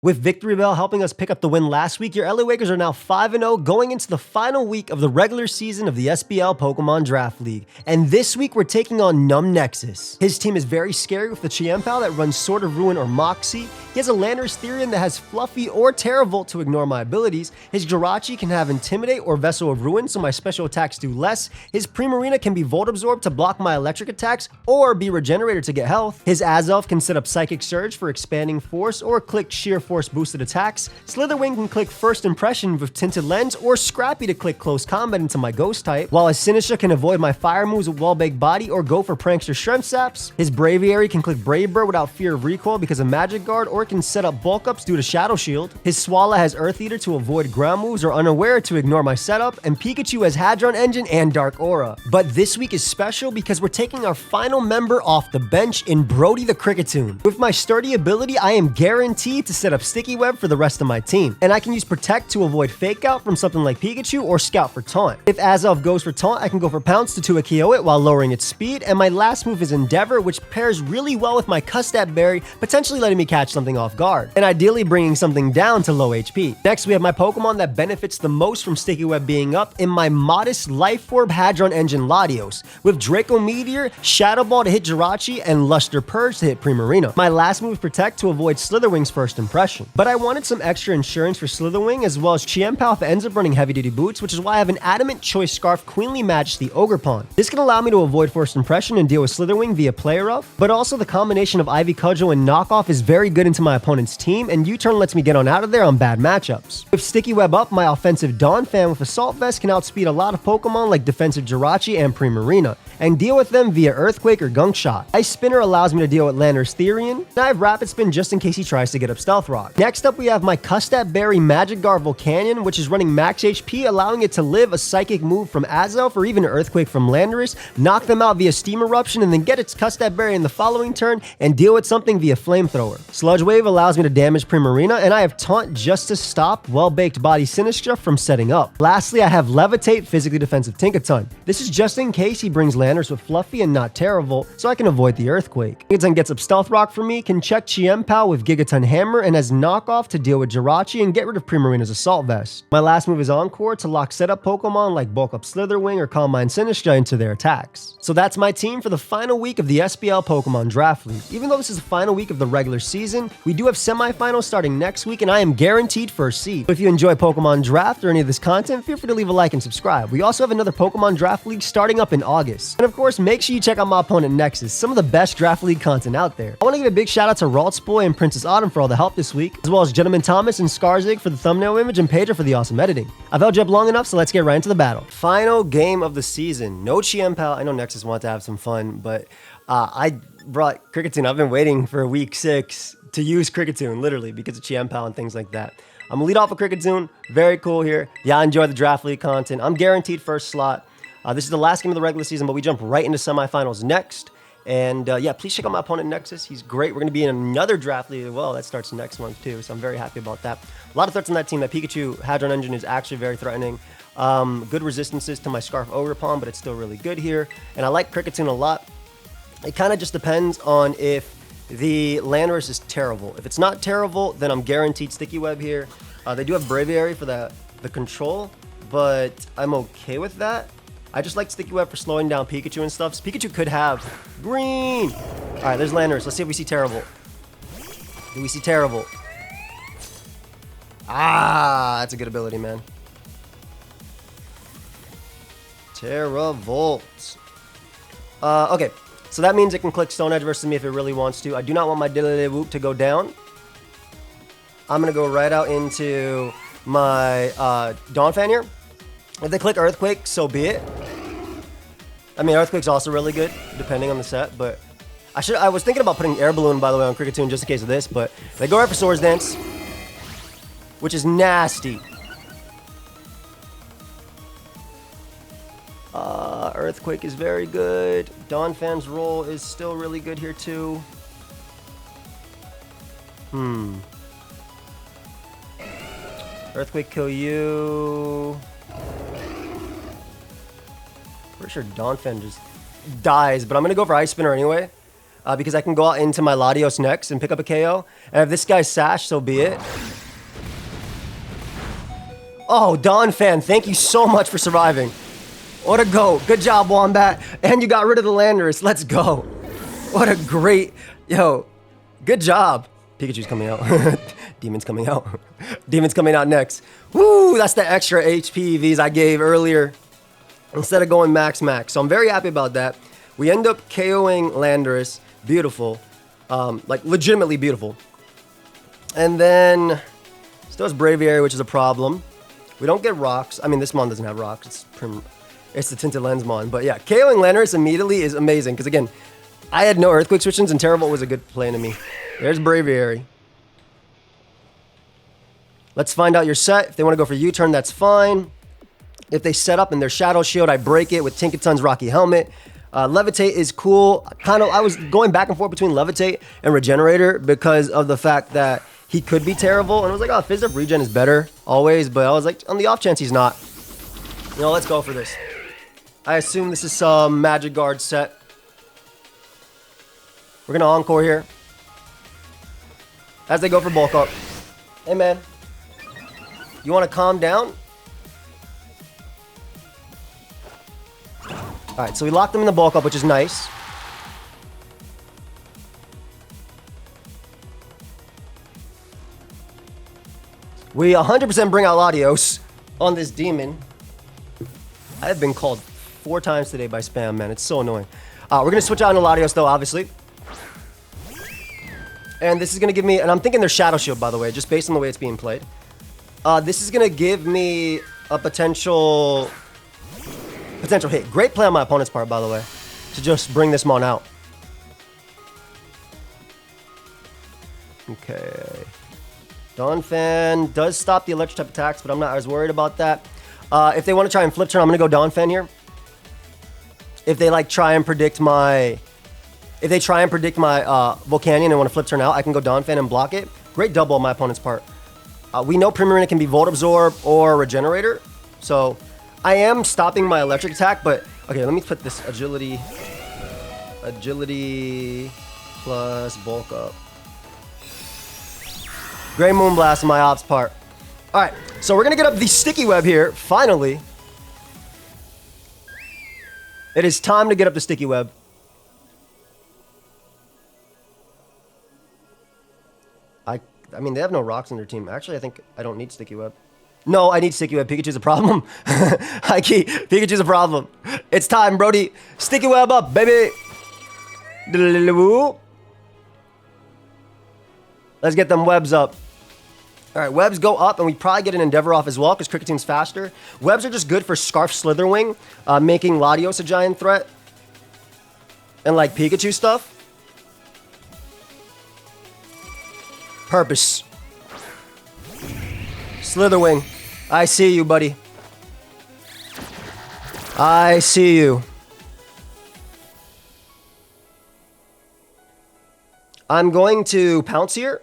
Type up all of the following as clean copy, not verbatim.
With Victory Bell helping us pick up the win last week, your LA Wakers are now 5-0 going into the final week of the regular season of the SPL Pokemon Draft League. And this week we're taking on Numbnexus. His team is very scary with the Chiempao that runs Sword of Ruin or Moxie. He has a Landorus Therian that has Fluffy or Terravolt to ignore my abilities. His Jirachi can have Intimidate or Vessel of Ruin so my special attacks do less. His Primarina can be Volt Absorb to block my electric attacks or be Regenerator to get health. His Azelf can set up Psychic Surge for expanding force or click Sheer Force boosted attacks. Slitherwing can click First Impression with Tinted Lens or Scrappy to click Close Combat into my Ghost type, while his Sinistra can avoid my fire moves with Wall-Baked Body or go for Prankster Shrimp Saps. His Braviary can click Brave Bird without fear of recoil because of Magic Guard or can set up bulk ups due to Shadow Shield. His Swala has Earth Eater to avoid ground moves or Unaware to ignore my setup, and Pikachu has Hadron Engine and Dark Aura. But this week is special because we're taking our final member off the bench in Brody the Kricketune. With my sturdy ability, I am guaranteed to set up Sticky Web for the rest of my team, and I can use Protect to avoid Fake Out from something like Pikachu or Scout for Taunt. If Azelf goes for Taunt, I can go for Pounce to 2-KO it while lowering its speed, and my last move is Endeavor, which pairs really well with my Custap Berry, potentially letting me catch something off guard, and ideally bringing something down to low HP. Next, we have my Pokemon that benefits the most from Sticky Web being up in my modest Life Orb Hadron Engine Latios, with Draco Meteor, Shadow Ball to hit Jirachi, and Luster Purge to hit Primarina. My last move is Protect to avoid Slitherwing's first impression, but I wanted some extra insurance for Slitherwing as well as Chiempao if it ends up running heavy duty boots, which is why I have an Adamant Choice Scarf Queenly Majesty Ogerpon. This can allow me to avoid first impression and deal with Slitherwing via player up, but also the combination of Ivy Cudgel and Knockoff is very good into my opponent's team, and U-Turn lets me get on out of there on bad matchups. With Sticky Web up, my offensive Donphan with Assault Vest can outspeed a lot of Pokemon like defensive Jirachi and Primarina, and deal with them via Earthquake or Gunk Shot. Ice Spinner allows me to deal with Landorus Therian, and I have Rapid Spin just in case he tries to get up Stealth Rock. Next up we have my Custap Berry Magic Guard Volcanion, which is running max HP, allowing it to live a Psychic move from Azelf or even an Earthquake from Landorus, knock them out via Steam Eruption, and then get its Custap Berry in the following turn and deal with something via Flamethrower. Sludge Wave allows me to damage Primarina, and I have Taunt just to stop Well-Baked Body Sinistra from setting up. Lastly, I have Levitate Physically Defensive Tinkaton. This is just in case he brings Landorus with Fluffy and not Terravolt, so I can avoid the Earthquake. Gigaton gets up Stealth Rock for me, can check Chiempao with Gigaton Hammer, and has Knockoff to deal with Jirachi and get rid of Primarina's Assault Vest. My last move is Encore to lock setup Pokemon like Bulk Up Slitherwing or Calm Mind Sinistra into their attacks. So that's my team for the final week of the SPL Pokemon Draft League. Even though this is the final week of the regular season, we do have semifinals starting next week, and I am guaranteed first seed. So if you enjoy Pokemon Draft or any of this content, feel free to leave a like and subscribe. We also have another Pokemon Draft League starting up in August. And of course, make sure you check out my opponent Nexus, some of the best Draft League content out there. I want to give a big shout out to Raltsboy and Princess Autumn for all the help this week, as well as Gentleman Thomas and Skarzig for the thumbnail image and Pedro for the awesome editing. I've held you up long enough, so let's get right into the battle. Final game of the season. No Chiempao. I know Nexus wanted to have some fun, but I brought Kricketune. I've been waiting for week 6 to use Kricketune, literally, because of Chiempao and things like that. I'm gonna lead off with Kricketune. Very cool here. Yeah, I enjoy the Draft League content. I'm guaranteed first slot. This is the last game of the regular season, but we jump right into semifinals next. And yeah, please check out my opponent Nexus. He's great. We're going to be in another Draft League as well. That starts next month too, so I'm very happy about that. A lot of threats on that team. That Pikachu Hadron Engine is actually very threatening. Good resistances to my Scarf Ogerpon, but it's still really good here. And I like Kricketune a lot. It kind of just depends on if the Landorus is terrible. If it's not terrible, then I'm guaranteed Sticky Web here. They do have Braviary for the control, but I'm okay with that. I just like Sticky Web for slowing down Pikachu and stuff. So Pikachu could have green. All right, there's Landorus. Let's see if we see Terrible. Do we see Terrible? Ah, that's a good ability, man. Terravolt. Okay, so that means it can click Stone Edge versus me if it really wants to. I do not want my Diddly Whoop to go down. I'm going to go right out into my Donphan here. If they click Earthquake, so be it. I mean, Earthquake's also really good, depending on the set, but I was thinking about putting Air Balloon, by the way, on Kricketune just in case of this, but they go right for Swords Dance, which is nasty. Earthquake is very good. Donphan's roll is still really good here, too. Earthquake kill you. Pretty sure Donphan just dies, but I'm going to go for Ice Spinner anyway. because I can go out into my Latios next and pick up a KO. And if this guy's Sash, so be it. Oh, Don Fan, thank you so much for surviving. What a go. Good job, Wombat. And you got rid of the Landorus. Let's go. What a great... Yo, good job. Pikachu's coming out. Demon's coming out. Demon's coming out next. Woo, that's the extra HP Vs I gave earlier instead of going max. So I'm very happy about that. We end up KOing Landorus. Beautiful. Like, legitimately beautiful. And then... Still has Braviary, which is a problem. We don't get rocks. I mean, this mon doesn't have rocks. It's the Tinted Lens mon. But yeah, KOing Landorus immediately is amazing. Because again, I had no Earthquake switch-ins and Terravolt was a good play to me. There's Braviary. Let's find out your set. If they want to go for U-turn, that's fine. If they set up in their Shadow Shield, I break it with Tinkaton's Rocky Helmet. Levitate is cool. I was going back and forth between Levitate and Regenerator because of the fact that he could be terrible. And I was like, oh, Fizz Up Regen is better always. But I was like, on the off chance he's not. You know, let's go for this. I assume this is some Magic Guard set. We're going to Encore here. As they go for bulk up. Hey, man. You want to calm down? Alright, so we locked them in the bulk up, which is nice. We 100% bring out Latios on this demon. I have been called 4 times today by spam, man. It's so annoying. We're going to switch out into Latios, though, obviously. And this is going to give me... And I'm thinking there's Shadow Shield, by the way, just based on the way it's being played. This is going to give me a potential hit. Great play on my opponent's part, by the way, to just bring this mon out. Okay. Donphan does stop the electric type attacks, but I'm not as worried about that. If they want to try and flip turn, I'm going to go Donphan here. If they like try and predict my... If they try and predict my Volcanion and want to flip turn out, I can go Donphan and block it. Great double on my opponent's part. We know Primarina can be Volt Absorb or Regenerator, so I am stopping my electric attack, but... Okay, let me put this Agility plus Bulk Up. Grey Moonblast on my ops part. Alright, so we're going to get up the Sticky Web here, finally. It is time to get up the Sticky Web. I mean, they have no rocks in their team. Actually, I think I don't need Sticky Web. No, I need Sticky Web. Pikachu's a problem. Hikey, Pikachu's a problem. It's time, Brody. Sticky Web up, baby. Let's get them webs up. All right, webs go up, and we probably get an Endeavor off as well because Kricketune's faster. Webs are just good for Scarf Slitherwing, making Latios a giant threat. And like Pikachu stuff. Purpose. Slitherwing. I see you, buddy. I see you. I'm going to Pounce here.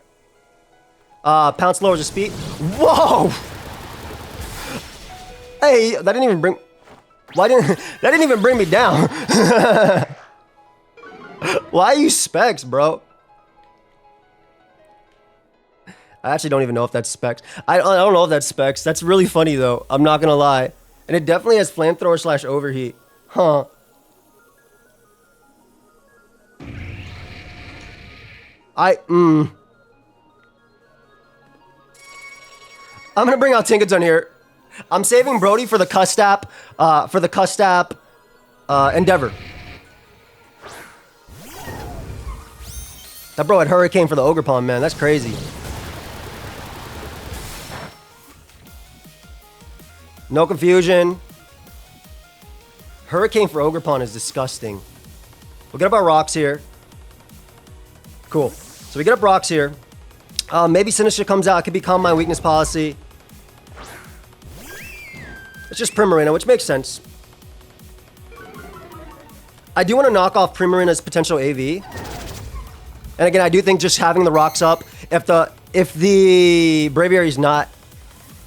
Pounce lowers the speed. Whoa! Hey, that didn't even bring... that didn't even bring me down. Why are you Specs, bro? I actually don't even know if that's Specs. I don't know if that's Specs. That's really funny, though. I'm not going to lie. And it definitely has Flamethrower / Overheat. Huh. I'm going to bring out Tinkaton here. I'm saving Brody for the Custap, Endeavor. That bro had Hurricane for the Ogerpon, man. That's crazy. No confusion. Hurricane for Ogerpon is disgusting. We'll get up our rocks here. Cool. So we get up rocks here. Maybe Sinister comes out. It could be Calm Mind Weakness Policy. It's just Primarina, which makes sense. I do want to knock off Primarina's potential AV. And again, I do think just having the rocks up, if the Braviary is not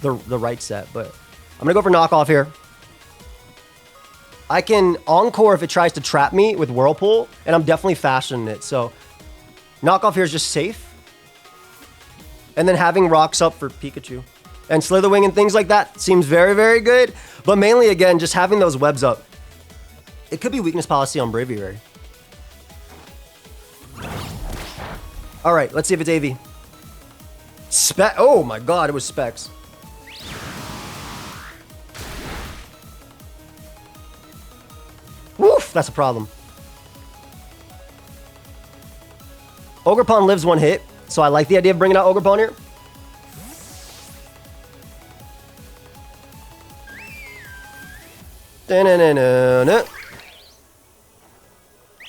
the right set, but I'm gonna go for knockoff here. I can Encore if it tries to trap me with Whirlpool, and I'm definitely faster than it. So knockoff here is just safe. And then having rocks up for Pikachu. And Slitherwing and things like that seems very, very good. But mainly, again, just having those webs up. It could be weakness policy on Braviary. All right, let's see if it's AV. Oh my god, it was Specs. Woof, that's a problem. Ogerpon lives one hit, so I like the idea of bringing out Ogerpon here.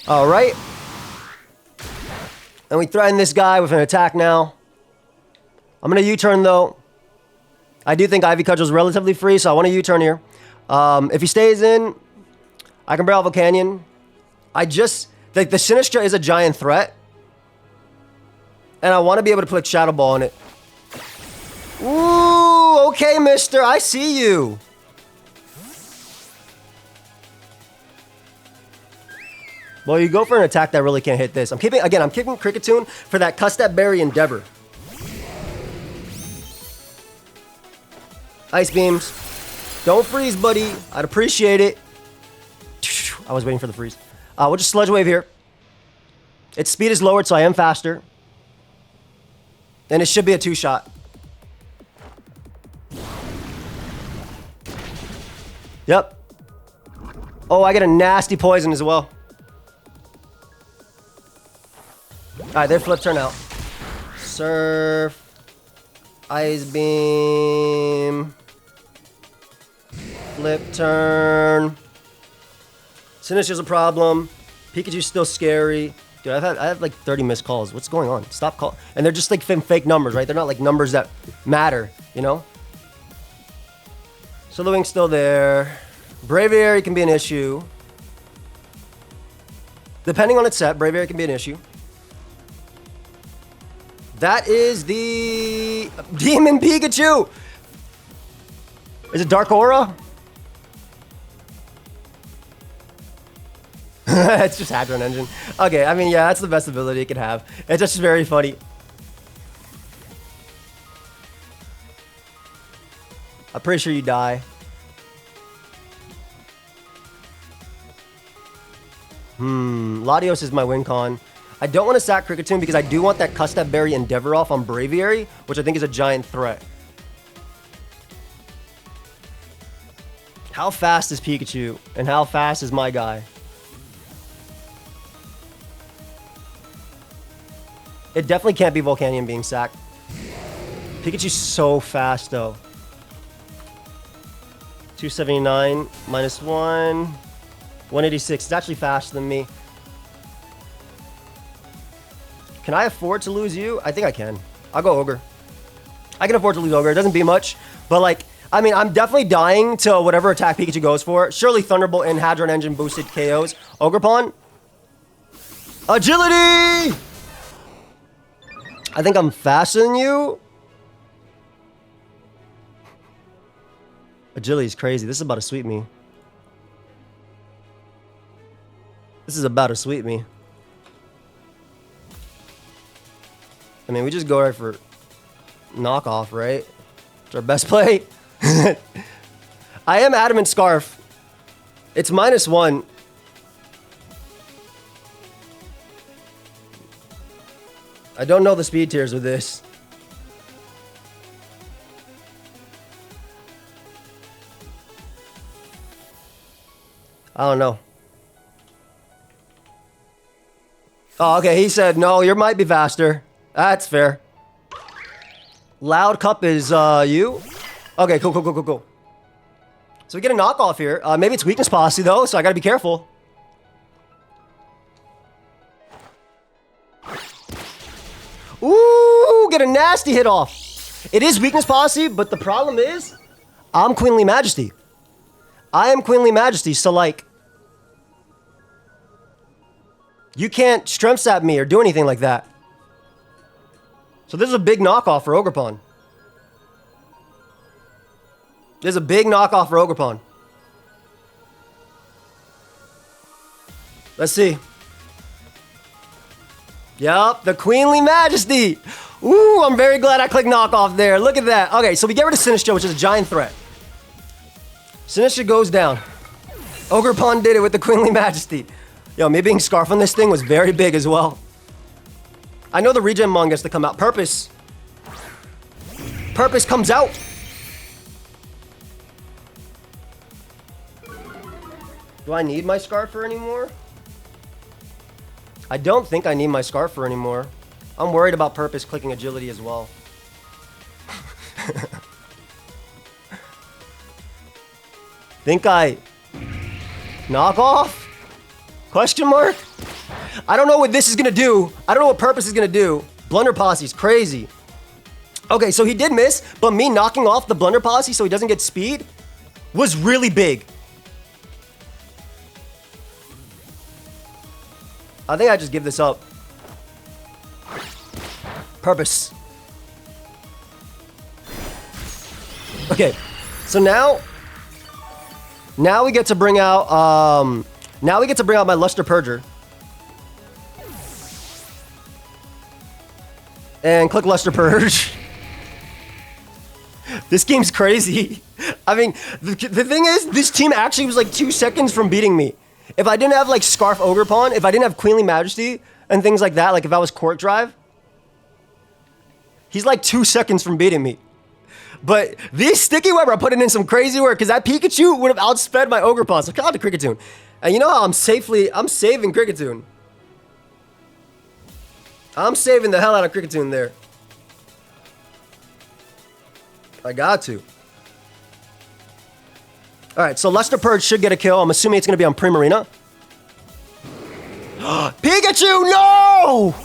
All right. And we threaten this guy with an attack now. I'm going to U-turn, though. I do think Ivy Cudgel's relatively free, so I want to U-turn here. If he stays in, I can Bravo Canyon. The Sinistcha is a giant threat. And I want to be able to put Shadow Ball on it. Ooh, okay, mister. I see you. Well, you go for an attack that really can't hit this. I'm keeping Kricketune for that Cuss That Berry Endeavor. Ice Beams. Don't freeze, buddy. I'd appreciate it. I was waiting for the freeze. We'll just Sludge Wave here. Its speed is lowered, so I am faster. And it should be a 2-shot. Yep. Oh, I get a nasty poison as well. Alright, their flip turn out. Surf. Ice Beam. Flip turn. Sinistcha's a problem. Pikachu's still scary. Dude, I have like 30 missed calls. What's going on? Stop call. And they're just like fake numbers, right? They're not like numbers that matter, you know? So the wing's still there. Braviary can be an issue. Depending on its set, Braviary can be an issue. That is the Demon Pikachu. Is it Dark Aura? It's just Hadron Engine. Okay, I mean, yeah, that's the best ability it could have. It's just very funny. I'm pretty sure you die. Latios is my win con. I don't want to sack Kricketune because I do want that Cuss That Berry Endeavor off on Braviary, which I think is a giant threat. How fast is Pikachu? And how fast is my guy? It definitely can't be Volcanion being sacked. Pikachu's so fast, though. 279 minus 1. 186. It's actually faster than me. Can I afford to lose you? I think I can. I'll go Ogre. I can afford to lose Ogre. It doesn't be much. But, like, I mean, I'm definitely dying to whatever attack Pikachu goes for. Surely Thunderbolt and Hadron Engine boosted KOs. Ogerpon. Agility! I think I'm faster than you. Agility is crazy. This is about to sweep me. This is about to sweep me. I mean, we just go right for knockoff, right? It's our best play. I am Adamant Scarf. It's -1. I don't know the speed tiers with this. I don't know. Oh, okay. He said, no, you might be faster. That's fair. Loud Cup is you? Okay, cool. So we get a knockoff here. Maybe it's weakness policy, though, so I gotta be careful. Ooh, get a nasty hit off. It is weakness policy, but the problem is, I'm Queenly Majesty. I am Queenly Majesty, so like, you can't Strength Sap me or do anything like that. So this is a big knockoff for Ogerpon. There's a big knockoff for Ogerpon. Let's see. Yup, the Queenly Majesty. Ooh, I'm very glad I clicked knockoff there. Look at that. Okay, so we get rid of Sinistcha, which is a giant threat. Sinistcha goes down. Ogerpon did it with the Queenly Majesty. Yo, me being Scarf on this thing was very big as well. I know the regen Mon gets to come out. Purpose. Purpose comes out. Do I need my Scarfer anymore? I don't think I need my Scarfer anymore. I'm worried about Purpose clicking agility as well. Think I knock off? Question mark? I don't know what this is gonna do. I don't know what Purpose is gonna do. Blunder Posse's crazy. Okay, so he did miss, but me knocking off the Blunder Posse so he doesn't get speed was really big. I think I just give this up. Purpose. Okay, so now we get to bring out my Luster Purger. And click Luster Purge. This game's crazy. I mean, the thing is, this team actually was like 2 seconds from beating me. If I didn't have like Scarf Ogerpon, if I didn't have Queenly Majesty and things like that, like if I was Cork Drive, he's like 2 seconds from beating me. But this Sticky Web are putting in some crazy work because that Pikachu would have outsped my Ogerpon. So come on to Kricketune. And you know how I'm saving Kricketune. I'm saving the hell out of Kricketune there. I got to. Alright, so Luster Purge should get a kill. I'm assuming it's going to be on Primarina. Pikachu, no!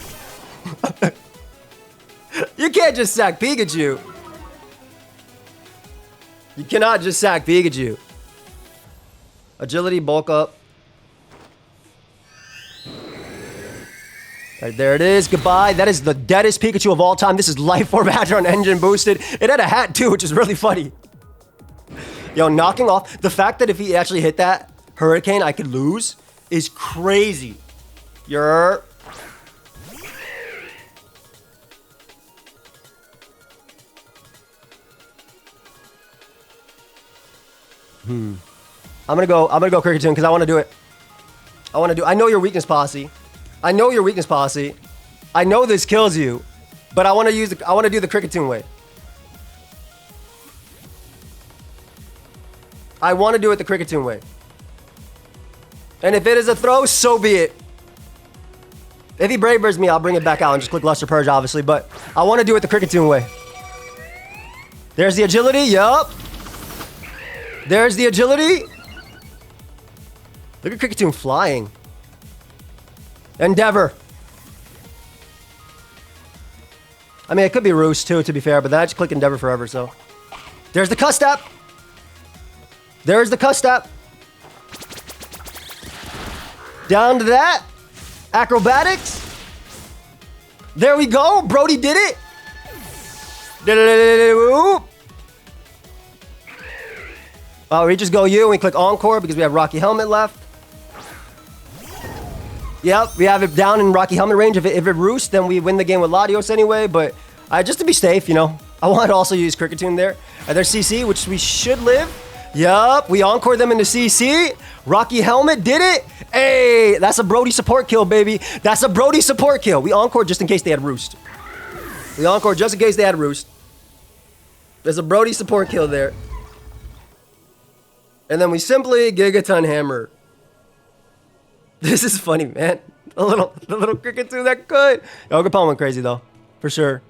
You can't just sack Pikachu. You cannot just sack Pikachu. Agility, bulk up. Right, there it is. Goodbye. That is the deadest Pikachu of all time. This is Life Orb Hadron Engine boosted. It had a hat too, which is really funny. Yo, knocking off. The fact that if he actually hit that Hurricane, I could lose is crazy. I'm gonna go Kricketune because I want to do it. I know your weakness, Posse. I know your weakness, Posse. I know this kills you, but I want to do the Kricketune way. I want to do it the Kricketune way. And if it is a throw, so be it. If he Brave Birds me, I'll bring it back out and just click Luster Purge, obviously, but I want to do it the Kricketune way. There's the agility, yup. There's the agility. Look at Kricketune flying. Endeavor. I mean, it could be Roost too, to be fair, but then I just click Endeavor forever, so. There's the Cuss Tap. There's the Cuss Tap. Down to that. Acrobatics. There we go. Brody did it. We just go you and we click Encore because we have Rocky Helmet left. Yep, we have it down in Rocky Helmet range. If it roosts, then we win the game with Latios anyway. But just to be safe, you know, I want to also use Kricketune there. There's CC, which we should live. Yup, we Encore them into CC. Rocky Helmet did it. Hey, that's a Brody support kill, baby. That's a Brody support kill. We Encore just in case they had Roost. We Encore just in case they had Roost. There's a Brody support kill there. And then we simply Gigaton Hammer. This is funny, man. The little Kricketune that could. Ogerpon went crazy, though. For sure.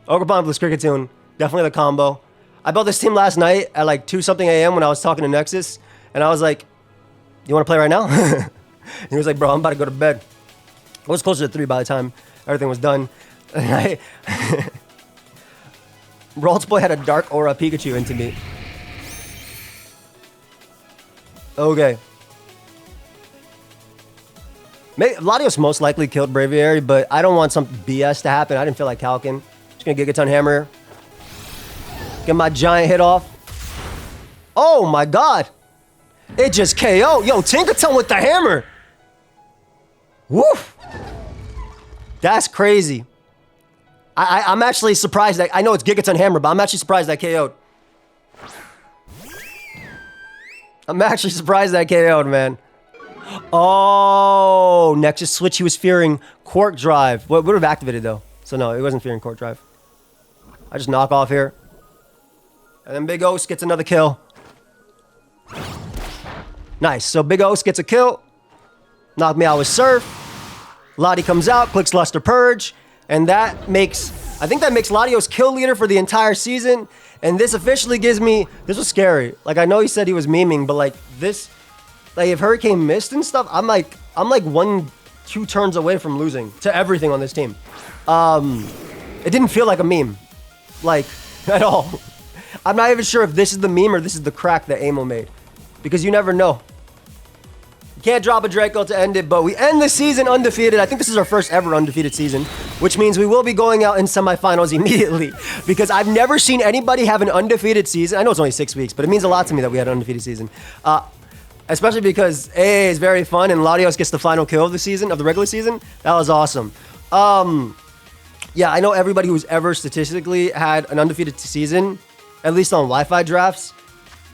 Ogerpon plus Kricketune. Definitely the combo. I built this team last night at like 2-something a.m. when I was talking to Nexus. And I was like, you want to play right now? And he was like, bro, I'm about to go to bed. It was closer to 3 by the time everything was done. And Roltzboy had a Dark Aura Pikachu into me. Okay. Latios most likely killed Braviary, but I don't want some BS to happen. I didn't feel like calcing. Just gonna Gigaton Hammer. Get my giant hit off. Oh my god. It just KO. Yo, Tinkerton with the hammer. Woof. That's crazy. I'm actually surprised that, I know it's Gigaton Hammer, but I'm actually surprised that KO'd. I'm actually surprised that KO'd, man. Oh, Nexus switch. He was fearing Cork Drive. What would have activated though? So no, he wasn't fearing Cork Drive. I just knock off here. And then Big Os gets another kill. Nice. So Big Os gets a kill. Knock me out with Surf. Lottie comes out, clicks Luster Purge. And that makes, I think that makes Ladio's kill leader for the entire season. And this officially gives me, this was scary. Like, I know he said he was memeing, but like this, like if Hurricane missed and stuff, I'm like 1-2 turns away from losing to everything on this team. It didn't feel like a meme, like at all. I'm not even sure if this is the meme or this is the crack that Amo made, because you never know. You can't drop a Draco to end it, but we end the season undefeated. I think this is our first ever undefeated season, which means we will be going out in semifinals immediately, because I've never seen anybody have an undefeated season. I know it's only 6 weeks, but it means a lot to me that we had an undefeated season. Especially because AA is very fun and Latios gets the final kill of the season, of the regular season. That was awesome. Yeah, I know everybody who's ever statistically had an undefeated season, at least on Wi-Fi drafts,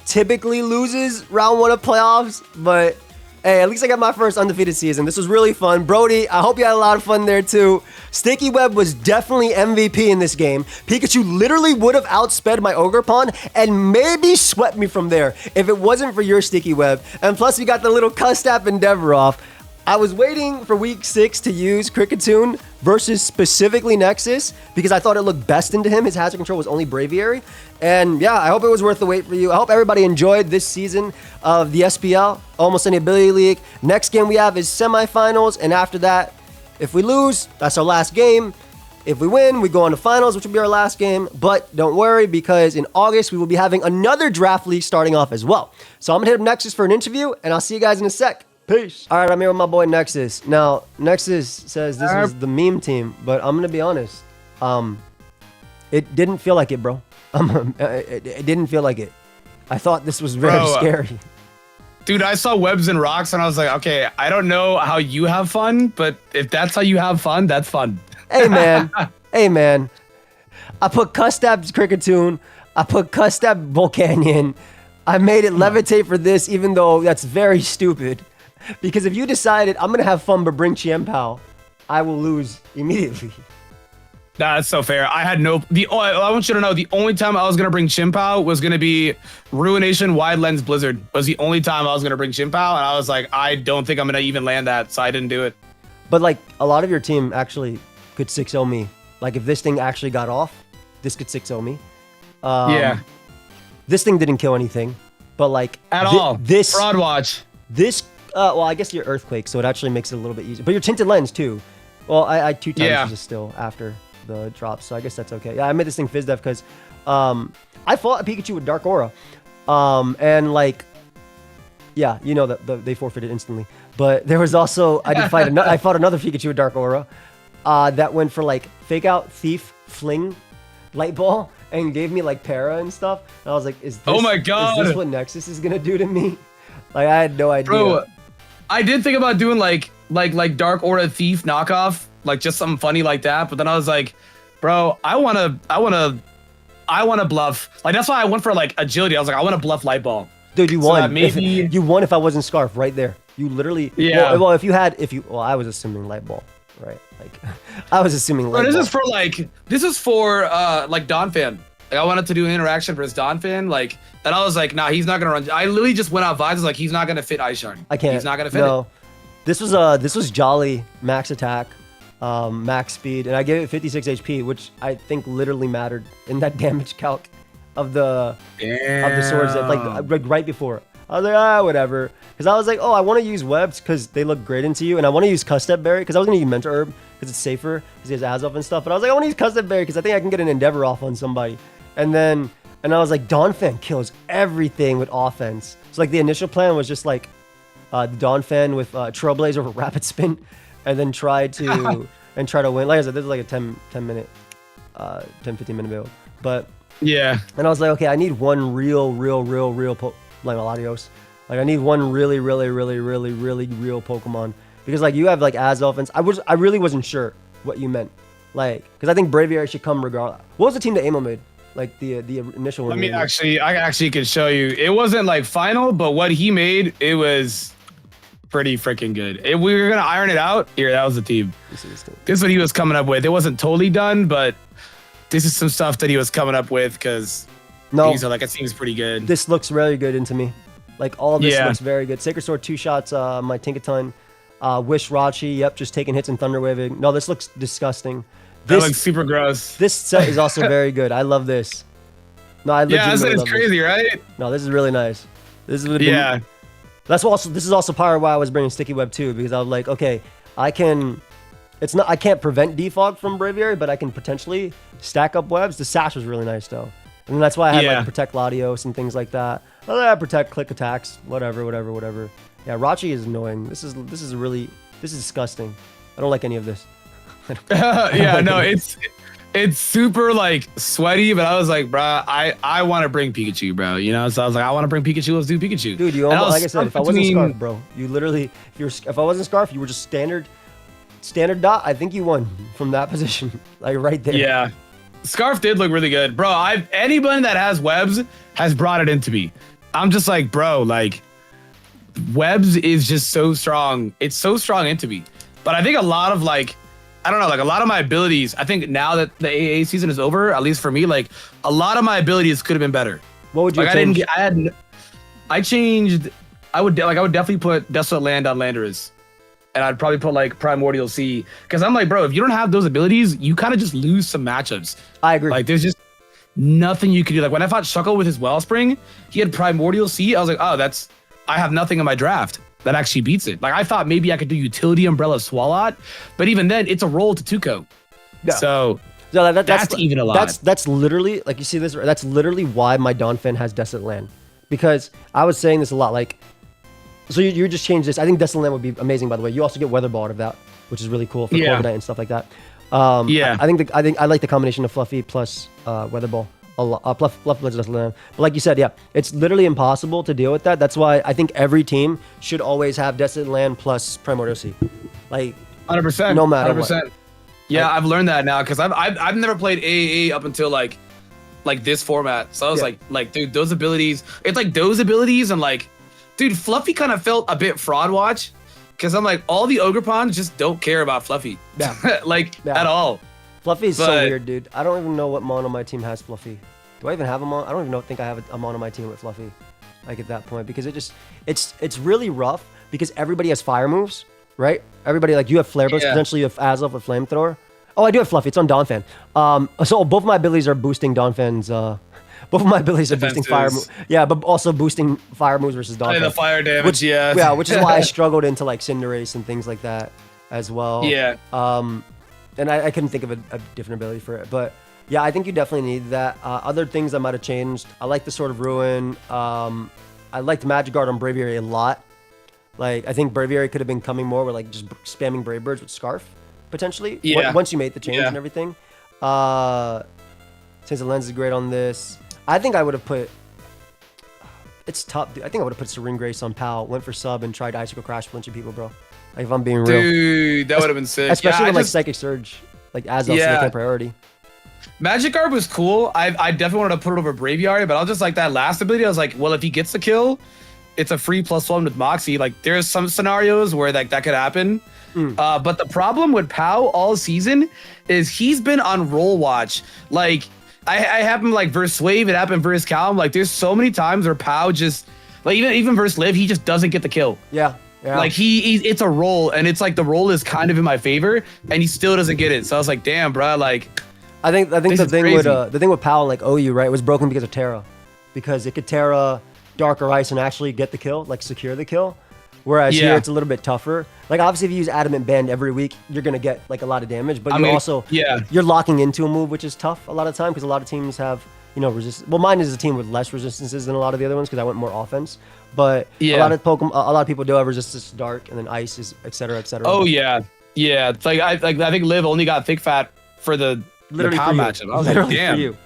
typically loses round 1 of playoffs, but hey, at least I got my first undefeated season. This was really fun. Brody, I hope you had a lot of fun there too. Sticky Web was definitely MVP in this game. Pikachu literally would have outsped my Ogerpon and maybe swept me from there if it wasn't for your Sticky Web. And plus, we got the little Custap Endeavor off. I was waiting for week 6 to use Kricketune versus specifically Nexus because I thought it looked best into him. His hazard control was only Braviary. And yeah, I hope it was worth the wait for you. I hope everybody enjoyed this season of the SPL, Almost Any Ability League. Next game we have is semifinals. And after that, if we lose, that's our last game. If we win, we go on to finals, which will be our last game. But don't worry, because in August, we will be having another draft league starting off as well. So I'm going to hit up Nexus for an interview, and I'll see you guys in a sec. Peace. All right, I'm here with my boy Nexus. Now, Nexus says this was the meme team, but I'm gonna be honest. It didn't feel like it, bro. It didn't feel like it. I thought this was very scary. Dude, I saw webs and rocks, and I was like, okay, I don't know how you have fun, but if that's how you have fun, that's fun. Hey, man. Hey, man. I put Custap Kricketune. I put Custap Volcanion. I made it levitate for this, even though that's very stupid. Because if you decided I'm gonna have fun but bring Chien-Pao, I will lose immediately. Nah, that's so fair. I had no. I want you to know the only time I was gonna bring Chien-Pao was gonna be Ruination Wide Lens Blizzard. Was the only time I was gonna bring Chien-Pao, and I was like, I don't think I'm gonna even land that, so I didn't do it. But like a lot of your team actually could 6-0 me. Like if this thing actually got off, this could 6-0 me. Yeah. This thing didn't kill anything, but like at all. This fraud watch. This. Well, I guess you're Earthquake, so it actually makes it a little bit easier. But your Tinted Lens, too. Well, I 2 times just still after the drops, so I guess that's okay. Yeah, I made this thing FizzDef because I fought a Pikachu with Dark Aura. And, like, yeah, you know that they forfeited instantly. But there was also, I fought another Pikachu with Dark Aura that went for, like, Fake Out, Thief, Fling, Light Ball, and gave me, like, Para and stuff. And I was like, is this, oh my God. Is this what Nexus is going to do to me? Like, I had no idea. Bro, I did think about doing like Dark Aura Thief knockoff, like just something funny like that. But then I was like, bro, I wanna bluff. Like that's why I went for like agility. I was like, I want to bluff Light Ball. Dude, you won. Maybe you won if I wasn't Scarf right there. You literally. Yeah. Well, well, I was assuming Light Ball, right? Like, I was assuming Light Ball. This is for like Donphan. Like I wanted to do an interaction for his Donphan, like, and I was like, nah, he's not gonna run. I literally just went out vibes like he's not gonna fit Ice Shard. I can't. He's not gonna fit it. This was Jolly max attack, max speed, and I gave it 56 HP, which I think literally mattered in that damage calc of the swords. That, like right before, I was like, whatever, because I was like, oh, I want to use webs because they look great into you, and I want to use Custap Berry because I was gonna use Mentor Herb because it's safer because he has Azoth and stuff. But I was like, I want to use Custap Berry because I think I can get an Endeavor off on somebody. And I was like, Donphan kills everything with offense. So like the initial plan was just like the Donphan with Trailblazer over Rapid Spin, and then try to win. Like I said, this is like a 10-15 minute build. But yeah. And I was like, okay, I need one real like Latios. Like I need one really real Pokemon Because like you have like as offense. I really wasn't sure what you meant. Like, because I think Braviary should come regardless. What was the team that Amo made? Like the initial one. I actually could show you. It wasn't like final, but what he made, it was pretty freaking good. We were gonna iron it out. Here, that was the team. This is what he was coming up with. It wasn't totally done, but this is some stuff that he was coming up with because these are like, it seems pretty good. This looks really good into me. Like all of this looks very good. Sacred Sword 2 shots, my Tinkaton. Wish Rachi, yep, just taking hits and thunder waving. No, this looks disgusting. That looks super gross. This set is also very good. I love this. No, I legitimately it's crazy, right? No, this is really nice. This is That's also this is also part of why I was bringing Sticky Web too, because I was like, okay, I can't prevent defog from Braviary, but I can potentially stack up webs. The sash was really nice though, and that's why I had like protect Latios and things like that. Protect click attacks, whatever. Yeah, Rachi is annoying. This is disgusting. I don't like any of this. Yeah, no, it's super like sweaty, but I was like, bruh, I want to bring Pikachu, bro. You know, so I was like, I want to bring Pikachu. Let's do Pikachu. Dude, you almost, like I said, if I wasn't Scarf, bro, you literally, if I wasn't Scarf, you were just standard dot. I think you won from that position, like right there. Yeah, Scarf did look really good, bro. Anybody that has webs has brought it into me. I'm just like, bro, like webs is just so strong. It's so strong into me. But I think a lot of like, I don't know, like a lot of my abilities, I think now that the AA season is over, at least for me, like a lot of my abilities could have been better. What would you change? I would definitely put Desolate Land on Landorus. And I'd probably put like Primordial Sea. Because I'm like, bro, if you don't have those abilities, you kind of just lose some matchups. I agree. Like there's just nothing you can do. Like when I fought Shuckle with his Wellspring, he had Primordial Sea. I was like, oh, I have nothing in my draft that actually beats it. Like I thought maybe I could do Utility Umbrella Swalot, but even then it's a roll to Tuco. Yeah. So that's even a lot. That's literally, like you see this, that's literally why my Donphan has Desolate Land. Because I was saying this a lot, like, so you just changed this. I think Desolate Land would be amazing, by the way. You also get Weather Ball out of that, which is really cool for Corviknight and stuff like that. I think I like the combination of Fluffy plus Weather Ball. Fluff Desolate Land. But like you said, yeah, it's literally impossible to deal with that. That's why I think every team should always have Desolate Land plus Primordial Sea. Like 100%. No matter 100%. What. Yeah, I've learned that now because I've never played AAA up until like this format. So I was like, dude, those abilities. It's like those abilities and like, dude, Fluffy kind of felt a bit fraud watch because I'm like, all the Ogrepons just don't care about Fluffy. Yeah. At all. Fluffy is so weird, dude. I don't even know what mon on my team has Fluffy. Do I even have a mon? I don't even think I have a mon on my team with Fluffy. Like at that point, because it's really rough because everybody has fire moves, right? Everybody, like you have Flare Blitz, potentially you have Azelf with Flamethrower. Oh, I do have Fluffy. It's on Donphan. So both of my abilities are boosting Donphan's. Both of my abilities are boosting fire moves. Yeah, but also boosting fire moves versus Donphan. The fire damage, which is why I struggled into like Cinderace and things like that as well. Yeah. And I couldn't think of a different ability for it. But yeah, I think you definitely need that. Other things I might have changed. I like the Sword of Ruin. I liked Magic Guard on Braviary a lot. Like, I think Braviary could have been coming more with like just spamming Brave Birds with Scarf, potentially. Yeah. Once you made the change and everything. Since the lens is great on this. I think I would have put... It's tough, dude. I think I would have put Serene Grace on Pal, went for sub, and tried Icicle Crash a bunch of people, bro. Like, if I'm being real. Dude, that would have been sick. Especially with like Psychic Surge, like as a priority. Magic Garb was cool. I definitely wanted to put it over Braviary, but I was just like, that last ability, I was like, well, if he gets the kill, it's a free +1 with Moxie. Like, there's some scenarios where that could happen. But the problem with Pow all season is he's been on roll watch. Like, I happened like versus Wave, it happened versus Calm. Like, there's so many times where Pow just, like, even versus Liv, he just doesn't get the kill. Yeah. Like it's a roll, and it's like the roll is kind of in my favor, and he still doesn't get it. So I was like, damn, bro, like. I think the thing with Powell, like OU, right, was broken because of Terra, because it could Terra Dark or Ice and actually get the kill, like secure the kill. Whereas here it's a little bit tougher. Like obviously, if you use Adamant Band every week, you're gonna get like a lot of damage, but you're locking into a move, which is tough a lot of the time because a lot of teams have resist. Well, mine is a team with less resistances than a lot of the other ones because I went more offense. But a lot of people do have resistance to Dark and then Ice, is et cetera, et cetera. Oh yeah. It's like I think Liv only got Thick Fat for the Pow matchup. I was like, damn. For you.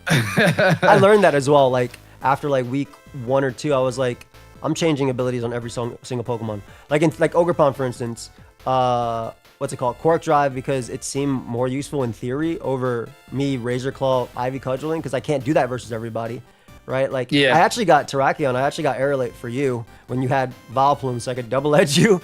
I learned that as well. Like after like week 1 or 2, I was like, I'm changing abilities on every single Pokemon. Like in Ogerpon, for instance, what's it called, Quark Drive, because it seemed more useful in theory over me Razor Claw Ivy cudgeling, because I can't do that versus everybody, right? Like, I actually got Terrakion, I actually got Aerolite for you when you had Vileplume, so I could double edge you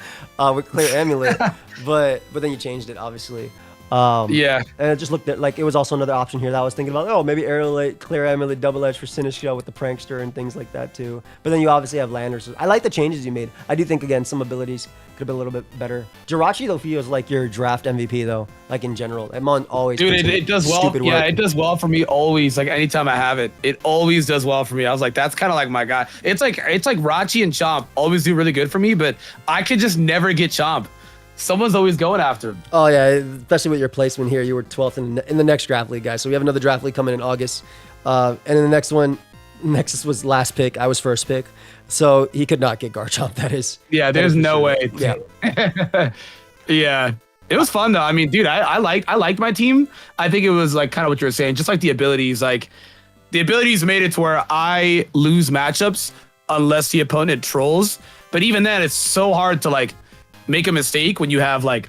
with Clear Amulet, but then you changed it, obviously. And it just looked at, like, it was also another option here that I was thinking about. Oh, maybe Aerolite, Clear Amulet, double edge for Sinistcha with the Prankster and things like that too. But then you obviously have Landers. I like the changes you made. I do think, again, some abilities could have been a little bit better. Jirachi though feels like your draft MVP though, like in general. Mon always. Dude, it does well. Yeah, it does well for me always. Like anytime I have it, it always does well for me. I was like, that's kind of like my guy. It's like Rachi and Chomp always do really good for me, but I could just never get Chomp. Someone's always going after him. Oh yeah, especially with your placement here. You were 12th in the next draft league, guys. So we have another draft league coming in August, and in the next one, Nexus was last pick. I was first pick, so he could not get Garchomp. That is. Yeah, there's no way. Yeah. Yeah. It was fun though. I mean, dude, I liked my team. I think it was like kind of what you were saying, just like the abilities. Like the abilities made it to where I lose matchups unless the opponent trolls. But even then, it's so hard to like make a mistake when you have like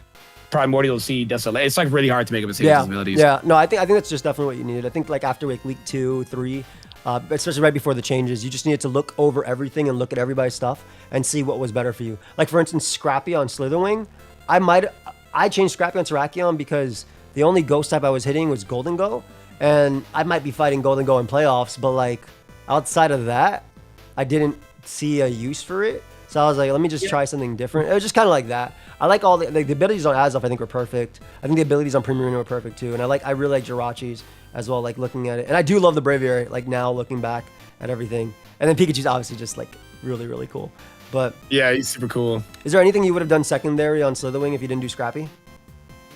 Primordial Seed, Desolate. It's like really hard to make a mistake with those abilities. Yeah, no, I think that's just definitely what you needed. I think like after week 2, 3, especially right before the changes, you just needed to look over everything and look at everybody's stuff and see what was better for you. Like for instance, Scrappy on Slitherwing. I changed Scrappy on Terrakion because the only ghost type I was hitting was Golden Go, and I might be fighting Golden Go in playoffs, but like outside of that, I didn't see a use for it. So I was like, let me just try something different. It was just kind of like that. I like all the abilities on Azoth, I think were perfect. I think the abilities on Primarina were perfect too. And I really like Jirachi's as well, like looking at it. And I do love the Braviary, like now looking back at everything. And then Pikachu's obviously just like really, really cool. But yeah, he's super cool. Is there anything you would have done secondary on Slitherwing if you didn't do Scrappy?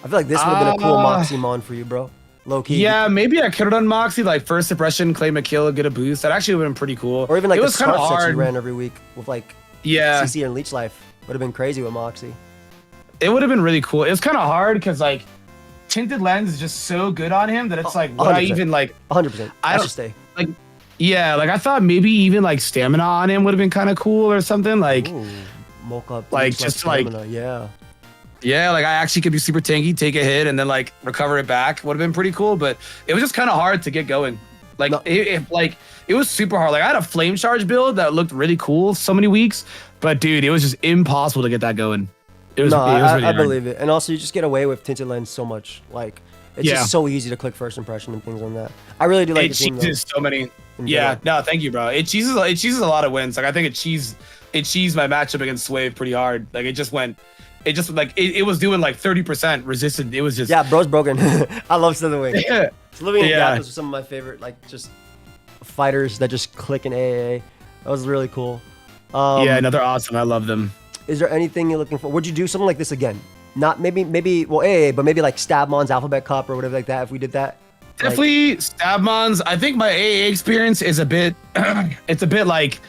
I feel like this would have been a cool Moxie for you, bro. Low key. Yeah, maybe I could have done Moxie, like first impression, claim a kill, get a boost. That actually would have been pretty cool. Or even like the Scarf sets you ran every week with like yeah, CC and Leech Life. Would have been crazy with Moxie. It would have been really cool. It was kind of hard because like Tinted Lens is just so good on him that it's like, would I even like 100%? I don't stay. Like, yeah, like I thought maybe even like stamina on him would have been kind of cool or something. Like, Mocha, like just like yeah, like I actually could be super tanky, take a hit, and then like recover it back. Would have been pretty cool, but it was just kind of hard to get going. Like it was super hard. Like I had a flame charge build that looked really cool so many weeks, but dude, it was just impossible to get that going. It was, I believe it. And also you just get away with Tinted Lens so much. Like it's just so easy to click first impression and things on that. I really do like the team. It cheeses so many. Yeah, no, thank you, bro. It cheeses a lot of wins. Like I think it cheesed my matchup against Swave pretty hard. Like it just was doing like 30% resistant. It was just bro's broken. I love Slitherwing. Yeah. Slitherwing and Gyarados are some of my favorite like just fighters that just click in AAA. That was really cool. Yeah, no, they're awesome. I love them. Is there anything you're looking for? Would you do something like this again? Not maybe well AA, but maybe like Stabmon's Alphabet Cup or whatever like that. If we did that. Definitely Stabmon's. I think my AA experience is a bit it's a bit like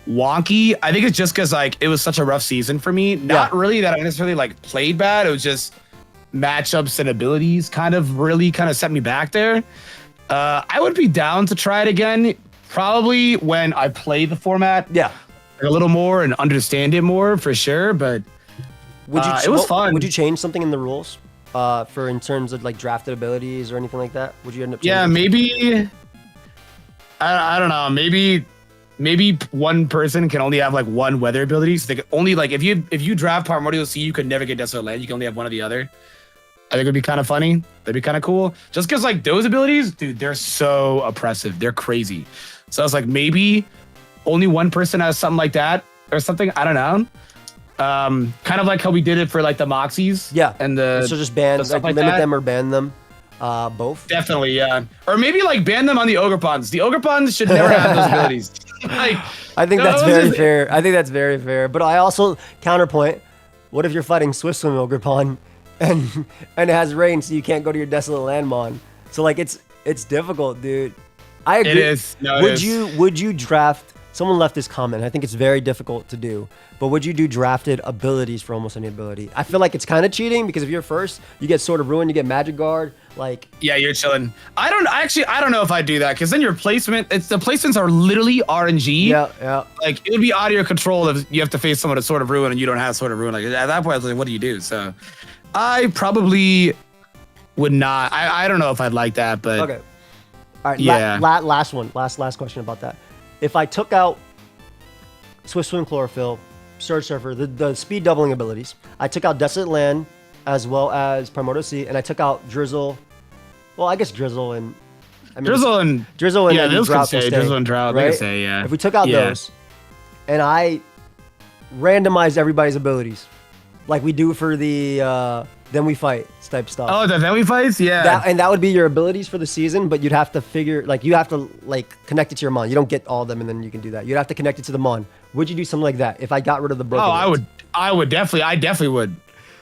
wonky. I think it's just because like it was such a rough season for me. Not really that I necessarily like played bad. It was just matchups and abilities kind of really set me back there. I would be down to try it again, probably when I play the format a little more and understand it more for sure. But it was fun. Would you change something in the rules for in terms of like drafted abilities or anything like that? Would you end up changing? Yeah, maybe. I don't know. Maybe one person can only have like one weather ability. So they could only like if you draft Primordial Sea, you could never get Desolate Land. You can only have one or the other. I think it would be kind of funny. That'd be kind of cool. Just because like those abilities, dude, they're so oppressive. They're crazy. So I was like, maybe only one person has something like that or something. I don't know. Kind of like how we did it for like the Moxies. Yeah. And so just ban, like limit them or ban them. Both. Definitely, yeah. Or maybe like ban them on the Ogrepons. The Ogrepons should never have those abilities. Like, I think that's very fair. I think that's very fair. But I also counterpoint, what if you're fighting Swift Swim Ogrepon and it has rain, so you can't go to your Desolate Landmon? So like it's difficult, dude. I agree. It is. No, would you draft someone left this comment. I think it's very difficult to do. But would you do drafted abilities for almost any ability? I feel like it's kind of cheating because if you're first, you get Sword of Ruin, you get Magic Guard. Like, yeah, you're chilling. I don't know if I do that because then your placement, the placements are literally RNG. Yeah. Like it would be out of your control if you have to face someone with Sword of Ruin and you don't have Sword of Ruin. Like at that point, I was like, what do you do? So I probably would not. I don't know if I'd like that, but okay. All right. Yeah. Last one. Last question about that. If I took out Swift Swim, Chlorophyll, Surge Surfer, the speed doubling abilities, I took out Desolate Land as well as Primordial Sea, and I took out Drizzle. Well, I guess Drizzle and Drizzle and yeah, those Drought could stay. Drizzle and Drought, right? they could stay, yeah. If we took out those, and I randomized everybody's abilities, like we do for the Then We Fight type stuff. Oh, the Then We Fights, yeah. That would be your abilities for the season, but you'd have to figure, like, you have to like connect it to your mon. You don't get all of them, and then you can do that. You'd have to connect it to the mon. Would you do something like that if I got rid of the broken? Oh, I would definitely would.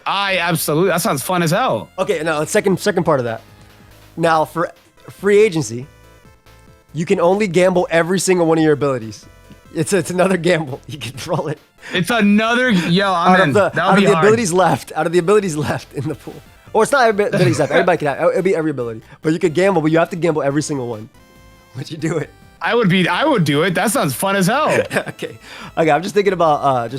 I absolutely. That sounds fun as hell. Okay, now second part of that. Now for free agency, you can only gamble every single one of your abilities. It's another gamble. You can roll it. It's another I'm in. Out of the abilities left in the pool. Or it's not every abilities left. Everybody can have. It'll be every ability, but you could gamble. But you have to gamble every single one. Would you do it? I would do it. That sounds fun as hell. Okay. I'm just thinking about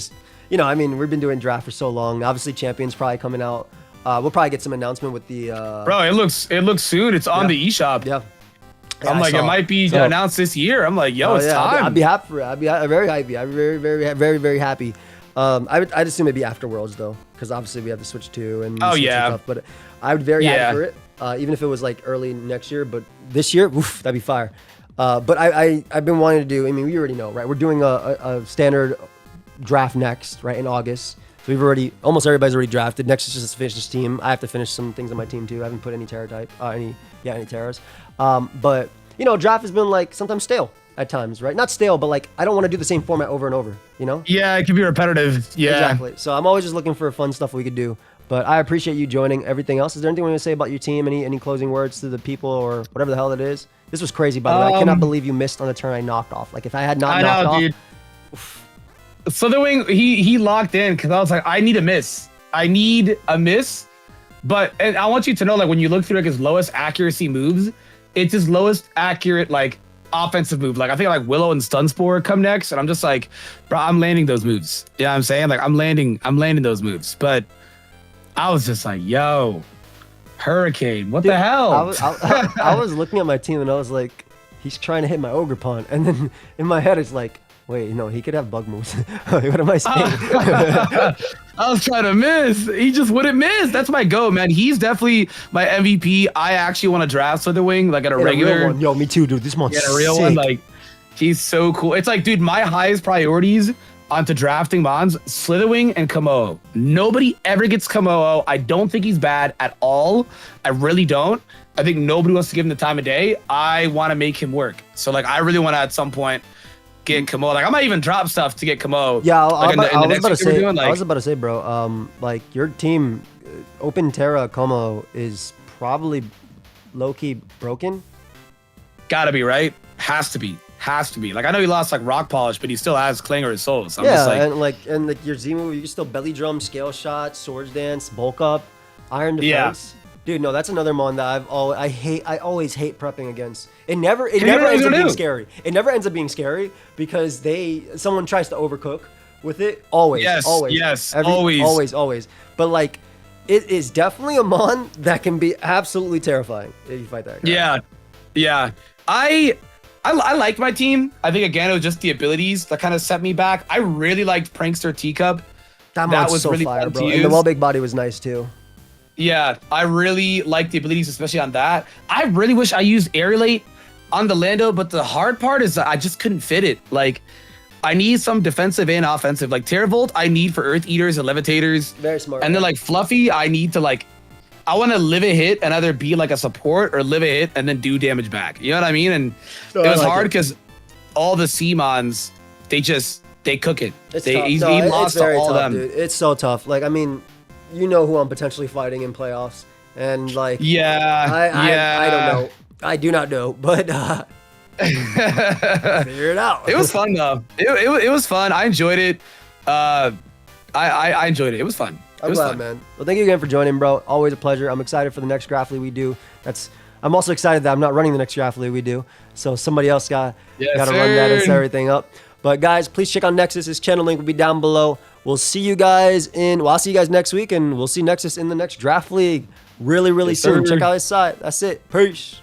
I mean, we've been doing draft for so long. Obviously, Champions probably coming out. We'll probably get some announcement with the. Bro, it looks soon. It's on the eShop. Yeah. I'm like, it might be announced this year. I'm like, yo, it's time. I'd be happy for it. I'd be very happy. I'd be very, very, very, very happy. I'd assume it'd be after Worlds though, because obviously we have the Switch 2 and and stuff. But I would be very happy for it, even if it was like early next year. But this year, oof, that'd be fire. But I've been wanting to do. I mean, we already know, right? We're doing a standard draft next, right, in August. So almost everybody's already drafted. Next is just to finish this team. I have to finish some things on my team too. I haven't put any Terra type, any Terras. But draft has been like sometimes stale at times, right? Not stale, but like I don't want to do the same format over and over, Yeah, it can be repetitive. Yeah. Exactly. So I'm always just looking for fun stuff we could do. But I appreciate you joining. Everything else, is there anything you want to say about your team? Any closing words to the people or whatever the hell it is? This was crazy, by the way. I cannot believe you missed on the turn I knocked off. Like if I had not knocked off. Dude. Slitherwing, he locked in because I was like, I need a miss. But and I want you to know, like when you look through like his lowest accuracy moves, it's his lowest accurate like offensive move. Like I think like Willow and Stun Spore come next, and I'm just like, bro, I'm landing those moves. You know what I'm saying? Like I'm landing those moves. But I was just like, yo, Hurricane, what the hell? I was looking at my team and I was like, he's trying to hit my Ogre Pawn, and then in my head it's like, wait, no, he could have bug moves. What am I saying? I was trying to miss. He just wouldn't miss. That's my go, man. He's definitely my MVP. I actually want to draft Slitherwing, like at a regular. Real one. Yo, me too, dude. This month's a real sick. one. Like, he's so cool. It's like, dude, my highest priorities onto drafting Mons, Slitherwing and Kamo. Nobody ever gets Kamo. I don't think he's bad at all. I really don't. I think nobody wants to give him the time of day. I want to make him work. So, like, I really want to at some point get Kamo. Like I might even drop stuff to get Kamo. Yeah, I was about to say, bro. Like your team, Open Terra Como is probably low key broken. Gotta be, right? Has to be. Like I know he lost like Rock Polish, but he still has Clanger his Soul. So I'm just like, and your Z move, you can still belly drum, scale shot, Swords Dance, bulk up, Iron Defense. Yeah. Dude, no, that's another mon that I always hate prepping against. It never ends up being scary. It never ends up being scary because someone tries to overcook with it. Always. But like, it is definitely a mon that can be absolutely terrifying if you fight that guy. Yeah. I liked my team. I think again it was just the abilities that kind of set me back. I really liked Prankster Teacup. That was so really fire, bro. And the wall big body was nice too. Yeah, I really like the abilities, especially on that. I really wish I used Aerolate on the Lando, but the hard part is that I just couldn't fit it. Like, I need some defensive and offensive. Like, Terravolt, I need for Earth Eaters and Levitators. Very smart. And then, like, Fluffy, I need to, like, I want to live a hit and either be, like, a support or live a hit and then do damage back. You know what I mean? And it was hard because all the C-Mons, they cook it. He lost to all of them. Dude. It's so tough. Like, I mean, you know who I'm potentially fighting in playoffs, and like, I don't know. I do not know, but Figure it out. It was fun though. It was fun. I enjoyed it. I enjoyed it. It was fun. I'm glad, man. Well, thank you again for joining, bro. Always a pleasure. I'm excited for the next draft league we do. I'm also excited that I'm not running the next draft league we do. So somebody else got to run that and set everything up. But guys, please check out Nexus. His channel link will be down below. I'll see you guys next week, and we'll see Nexus in the next draft league really soon. Check out his site. That's it. Peace.